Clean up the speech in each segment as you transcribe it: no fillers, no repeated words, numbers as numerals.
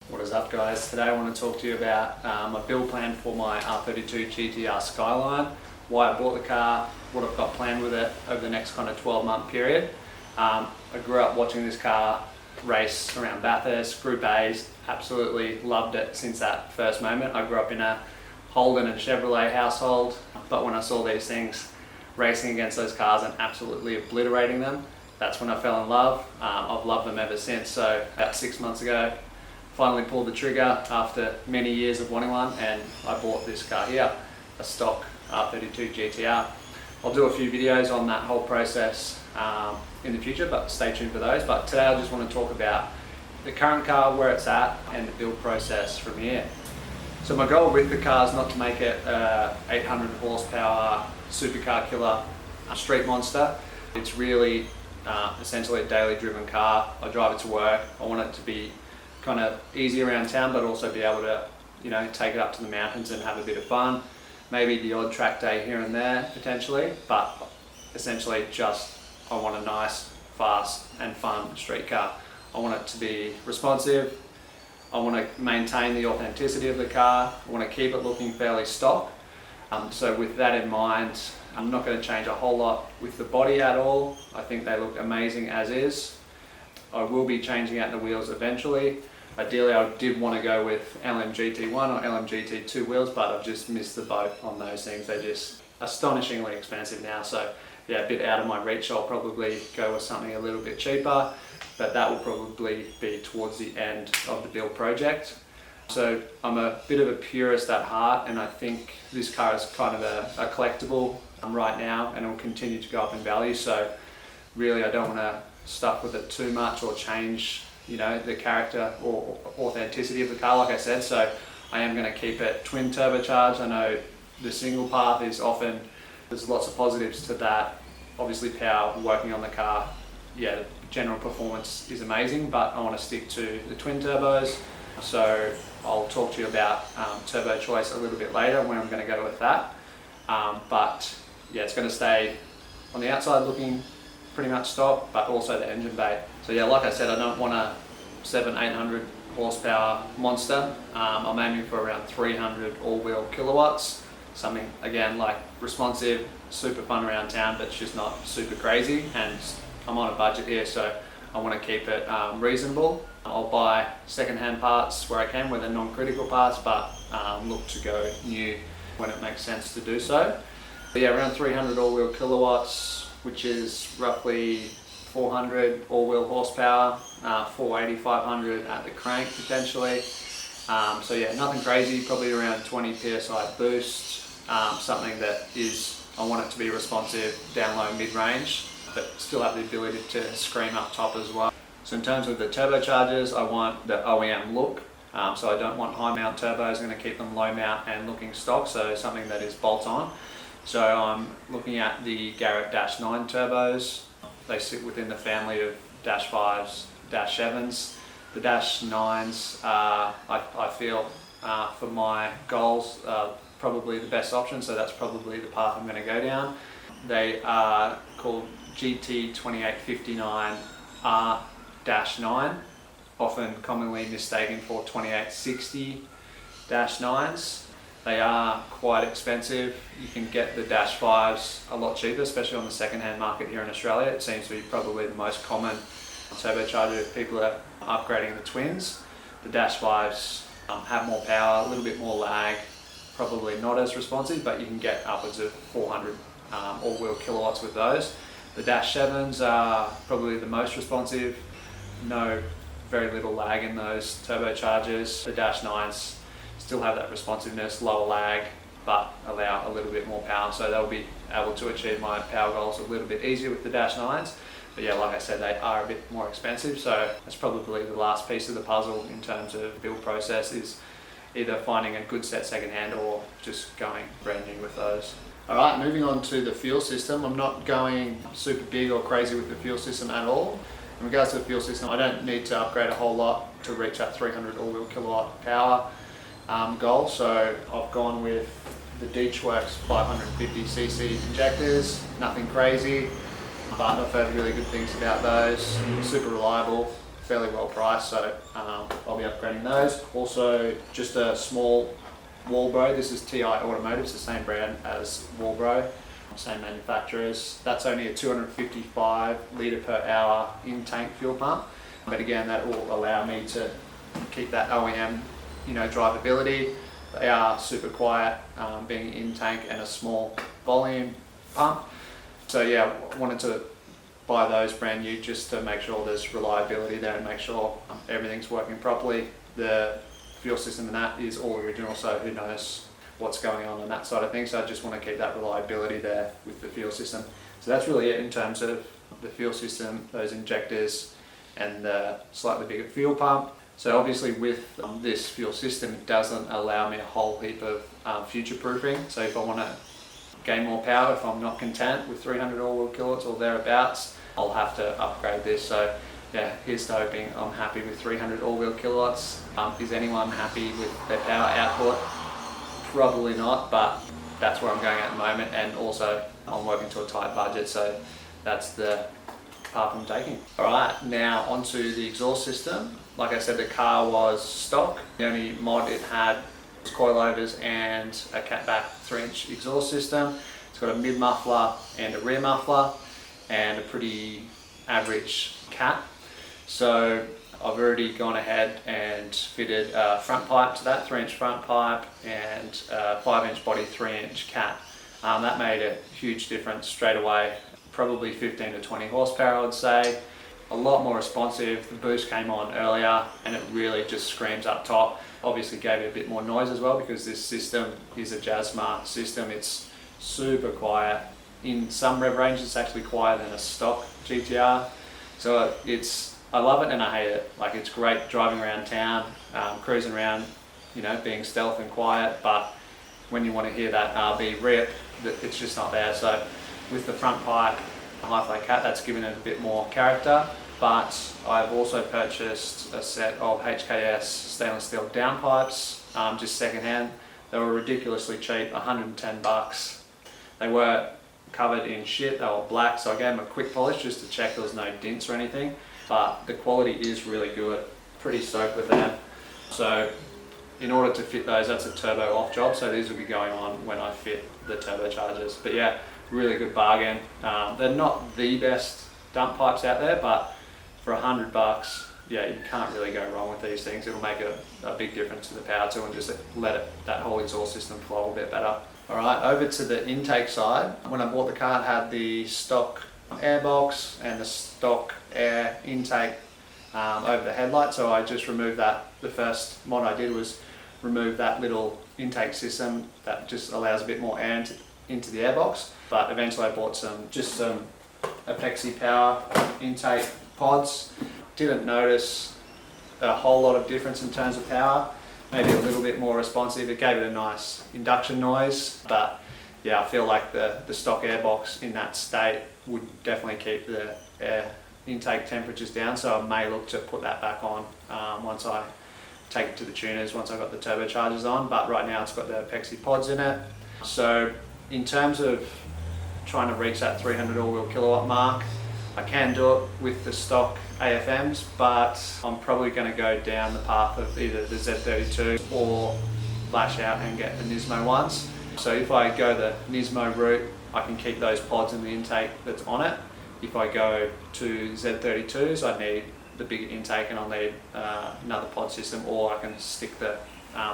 What is up, guys? Today I want to talk to you about my build plan for my R32 GTR Skyline, why I bought the car, what I've got planned with it over the next kind of 12-month period. I grew up watching this car race around Bathurst, Group A's, absolutely loved it since that first moment. I grew up in a Holden and Chevrolet household, but when I saw these things racing against those cars and absolutely obliterating them, that's when I fell in love. I've loved them ever since. So about 6 months ago, finally pulled the trigger after many years of wanting one, and I bought this car here, a stock R32 GTR. I'll do a few videos on that whole process in the future, but stay tuned for those. But today I just want to talk about the current car, where it's at, and the build process from here. So my goal with the car is not to make it 800 horsepower supercar killer street monster. It's really essentially a daily driven car. I drive it to work. I want it to be kind of easy around town, but also be able to, take it up to the mountains and have a bit of fun. Maybe the odd track day here and there potentially, but essentially just I want a nice, fast and fun street car. I want it to be responsive. I want to maintain the authenticity of the car. I want to keep it looking fairly stock. So with that in mind, I'm not going to change a whole lot with the body at all. I think they look amazing as is. I will be changing out the wheels eventually. Ideally, I did want to go with LMGT1 or LMGT2 wheels, but I've just missed the boat on those things. They're just astonishingly expensive now. So yeah, a bit out of my reach. I'll probably go with something a little bit cheaper, but that will probably be towards the end of the build project. So I'm a bit of a purist at heart, and I think this car is kind of a collectible right now, and it will continue to go up in value. So really, I don't want to stuff with it too much or change the character or authenticity of the car, like I said. So I am going to keep it twin turbocharged. I know the single path is often, there's lots of positives to that. Obviously power, working on the car, the general performance is amazing, but I want to stick to the twin turbos. So I'll talk to you about turbo choice a little bit later, where I'm going to go with that. But yeah, it's going to stay on the outside looking pretty much stock, but also the engine bay. So yeah, like I said, I don't want a 700-800 horsepower monster. I'm aiming for around 300 all-wheel kilowatts. Something, again, like responsive, super fun around town, but it's just not super crazy. And I'm on a budget here, so I want to keep it reasonable. I'll buy second-hand parts where I can, where they're non-critical parts, but look to go new when it makes sense to do so. But yeah, around 300 all-wheel kilowatts, which is roughly 400 all-wheel horsepower, 480, 500 at the crank potentially. So yeah, nothing crazy, probably around 20 PSI boost, something that I want it to be responsive, down low, mid-range, but still have the ability to scream up top as well. So in terms of the turbochargers, I want the OEM look. So I don't want high mount turbos, I'm going to keep them low mount and looking stock, so something that is bolt on. So I'm looking at the Garrett Dash 9 turbos. They sit within the family of Dash 5s, Dash 7s. The Dash 9s are, I feel, for my goals, probably the best option, so that's probably the path I'm going to go down. They are called GT2859R-9, often commonly mistaken for 2860-9s. They are quite expensive. You can get the Dash 5s a lot cheaper, especially on the second-hand market here in Australia. It seems to be probably the most common turbocharger if people are upgrading the twins. The Dash 5s have more power, a little bit more lag, probably not as responsive, but you can get upwards of 400 all-wheel kilowatts with those. The Dash 7s are probably the most responsive. Very little lag in those turbochargers. The Dash 9s still have that responsiveness, lower lag, but allow a little bit more power. So they'll be able to achieve my power goals a little bit easier with the Dash 9s. But yeah, like I said, they are a bit more expensive. So that's probably the last piece of the puzzle in terms of build process, is either finding a good set secondhand or just going brand new with those. All right, moving on to the fuel system. I'm not going super big or crazy with the fuel system at all. In regards to the fuel system, I don't need to upgrade a whole lot to reach that 300 all-wheel kilowatt power goal. So I've gone with the Deechworks 550cc injectors, nothing crazy, but I've heard really good things about those. Super reliable, fairly well priced, so I'll be upgrading those. Also, just a small Walbro. This is TI Automotive, it's the same brand as Walbro, same manufacturers. That's only a 255 litre per hour in-tank fuel pump, but again, that will allow me to keep that OEM, drivability. They are super quiet, being in-tank and a small volume pump. So yeah, wanted to buy those brand new just to make sure there's reliability there and make sure everything's working properly. The fuel system in that is all original, so who knows what's going on that side of things. So I just want to keep that reliability there with the fuel system. So that's really it in terms of the fuel system, those injectors and the slightly bigger fuel pump. So obviously with this fuel system, it doesn't allow me a whole heap of future proofing. So if I want to gain more power, if I'm not content with 300 all-wheel kilowatts or thereabouts, I'll have to upgrade this. So yeah, here's to hoping I'm happy with 300 all-wheel kilowatts. Is anyone happy with their power output? Probably not, but that's where I'm going at the moment, and also I'm working to a tight budget, so that's the path I'm taking. Alright, now onto the exhaust system. Like I said, the car was stock. The only mod it had was coilovers and a catback 3-inch exhaust system. It's got a mid muffler and a rear muffler and a pretty average cat. So I've already gone ahead and fitted a front pipe to that, 3-inch front pipe, and a 5-inch body 3-inch cat. That made a huge difference straight away, probably 15 to 20 horsepower I would say. A lot more responsive, the boost came on earlier and it really just screams up top. Obviously gave it a bit more noise as well because this system is a Jasmar system. It's super quiet. In some rev ranges it's actually quieter than a stock GTR. So I love it and I hate it. Like, it's great driving around town, cruising around, being stealth and quiet, but when you want to hear that RB rip, it's just not there. So with the front pipe, high flow cat, that's given it a bit more character. But I've also purchased a set of HKS stainless steel downpipes, just secondhand. They were ridiculously cheap, 110 bucks. They were covered in shit, they were black, so I gave them a quick polish just to check there was no dents or anything. But the quality is really good, pretty stoked with them. So in order to fit those, that's a turbo off job, so these will be going on when I fit the turbochargers. But yeah, really good bargain. They're not the best dump pipes out there, but for 100 bucks, yeah, you can't really go wrong with these things. It'll make a big difference to the power tool and just let that whole exhaust system flow a bit better. Alright, over to the intake side. When I bought the car, it had the stock air box and the stock air intake over the headlight, so I just removed that. The first mod I did was remove that little intake system that just allows a bit more air into the airbox. But eventually I bought some Apexi Power Intake pods. Didn't notice a whole lot of difference in terms of power, maybe a little bit more responsive. It gave it a nice induction noise, but yeah, I feel like the stock airbox in that state would definitely keep the air intake temperatures down, so I may look to put that back on once I take it to the tuners, once I've got the turbochargers on. But right now it's got the Apexi pods in it. So in terms of trying to reach that 300 all-wheel kilowatt mark, I can do it with the stock AFMs, but I'm probably going to go down the path of either the Z32 or lash out and get the Nismo ones. So if I go the Nismo route, I can keep those pods in the intake that's on it. If I go to Z32s, I need the bigger intake and I'll need another pod system, or I can stick the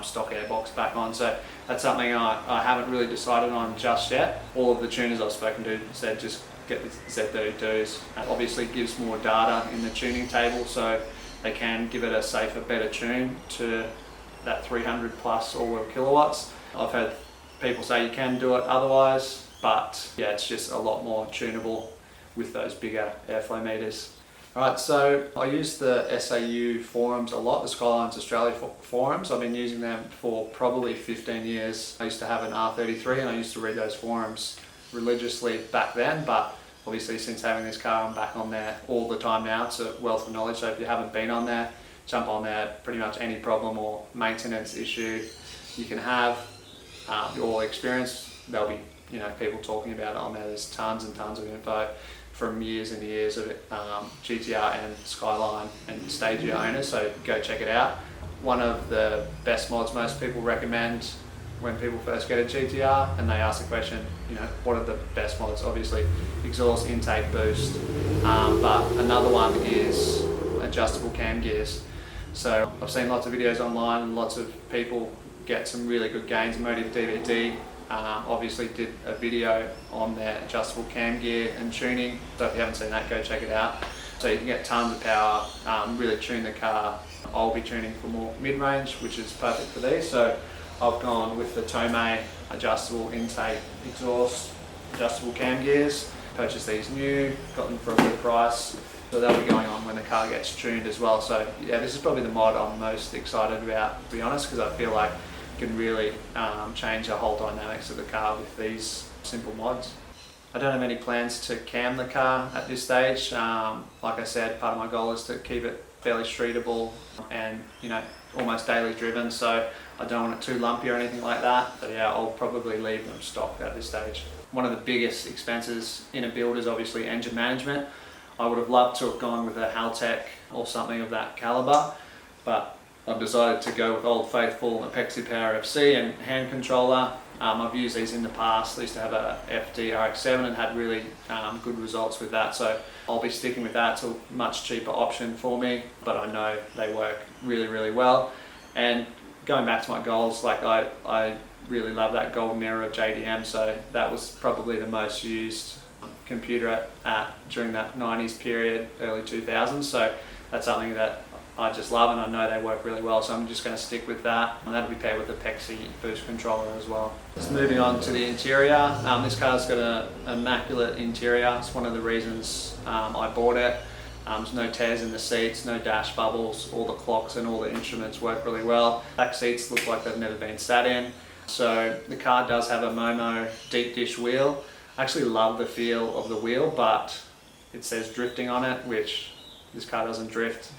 stock airbox back on. So that's something I haven't really decided on just yet. All of the tuners I've spoken to said just get the Z32s. It obviously gives more data in the tuning table, so they can give it a safer, better tune to that 300 plus all-wheel kilowatts. I've heard people say you can do it otherwise, but yeah, it's just a lot more tunable with those bigger airflow meters. Alright, so I use the SAU forums a lot, the Skylines Australia forums. I've been using them for probably 15 years. I used to have an R33 and I used to read those forums religiously back then, but obviously since having this car I'm back on there all the time now. It's a wealth of knowledge, so if you haven't been on there, jump on there. Pretty much any problem or maintenance issue you can have or experience, there'll be people talking about it on there. There's tons and tons of info from years and years of GTR and Skyline and Stagia owners, so go check it out. One of the best mods most people recommend when people first get a GTR and they ask the question, you know, what are the best mods? Obviously exhaust, intake, boost, but another one is adjustable cam gears. So I've seen lots of videos online and lots of people get some really good gains. Motive DVD obviously did a video on their adjustable cam gear and tuning, so if you haven't seen that, go check it out. So you can get tons of power, really tune the car. I'll be tuning for more mid-range, which is perfect for these. So I've gone with the Tomei adjustable intake exhaust, adjustable cam gears. Purchased these new, got them for a good price. So they'll be going on when the car gets tuned as well. So yeah, this is probably the mod I'm most excited about, to be honest, because I feel like it can really change the whole dynamics of the car with these simple mods. I don't have any plans to cam the car at this stage. Like I said, part of my goal is to keep it fairly streetable and, you know, almost daily driven, so I don't want it too lumpy or anything like that. But yeah, I'll probably leave them stocked at this stage. One of the biggest expenses in a build is obviously engine management. I would have loved to have gone with a Haltech or something of that caliber, but I've decided to go with old faithful Apexi Power FC and hand controller. I've used these in the past. I used to have a FD RX7 and had really good results with that, so I'll be sticking with that. It's a much cheaper option for me, but I know they work really, really well. And going back to my goals, like I really love that gold mirror of JDM, so that was probably the most used computer during that 90s period, early 2000s, so that's something that I just love and I know they work really well, so I'm just going to stick with that, and that'll be paired with the Apexi boost controller as well. Just moving on to the interior, this car's got an immaculate interior. It's one of the reasons I bought it. There's no tears in the seats, no dash bubbles, all the clocks and all the instruments work really well. Back seats look like they've never been sat in. So the car does have a Momo deep dish wheel. I actually love the feel of the wheel, but it says drifting on it, which this car doesn't drift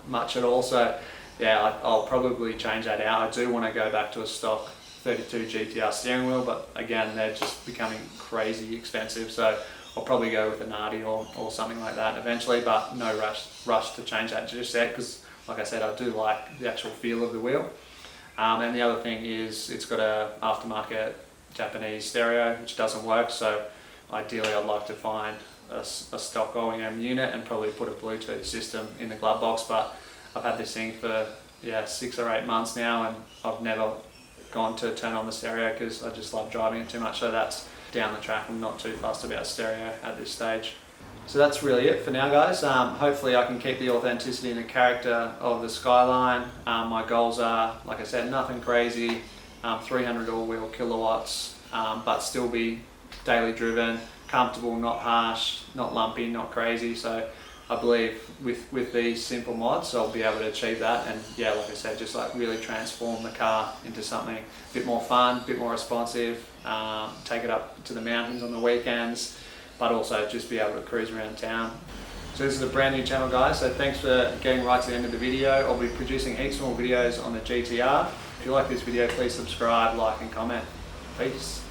much at all. So yeah, I'll probably change that out. I do want to go back to a stock 32 GTR steering wheel, but again, they're just becoming crazy expensive. So I'll probably go with an Arty or something like that eventually, but no rush to change that just yet, because like I said, I do like the actual feel of the wheel. And the other thing is it's got a aftermarket Japanese stereo, which doesn't work, so ideally I'd like to find a stock OEM unit and probably put a Bluetooth system in the glove box. But I've had this thing for 6 or 8 months now, and I've never gone to turn on the stereo because I just love driving it too much. So that's down the track. I'm not too fussed about stereo at this stage. So that's really it for now, guys. Hopefully I can keep the authenticity and the character of the Skyline. My goals are, like I said, nothing crazy, 300 all-wheel kilowatts, but still be daily driven, comfortable, not harsh, not lumpy, not crazy. So I believe with these simple mods I'll be able to achieve that, and yeah, like I said, just like really transform the car into something a bit more fun, a bit more responsive, take it up to the mountains on the weekends, but also just be able to cruise around town. So this is a brand new channel, guys, so thanks for getting right to the end of the video. I'll be producing heaps more videos on the GTR. If you like this video, please subscribe, like and comment. Peace.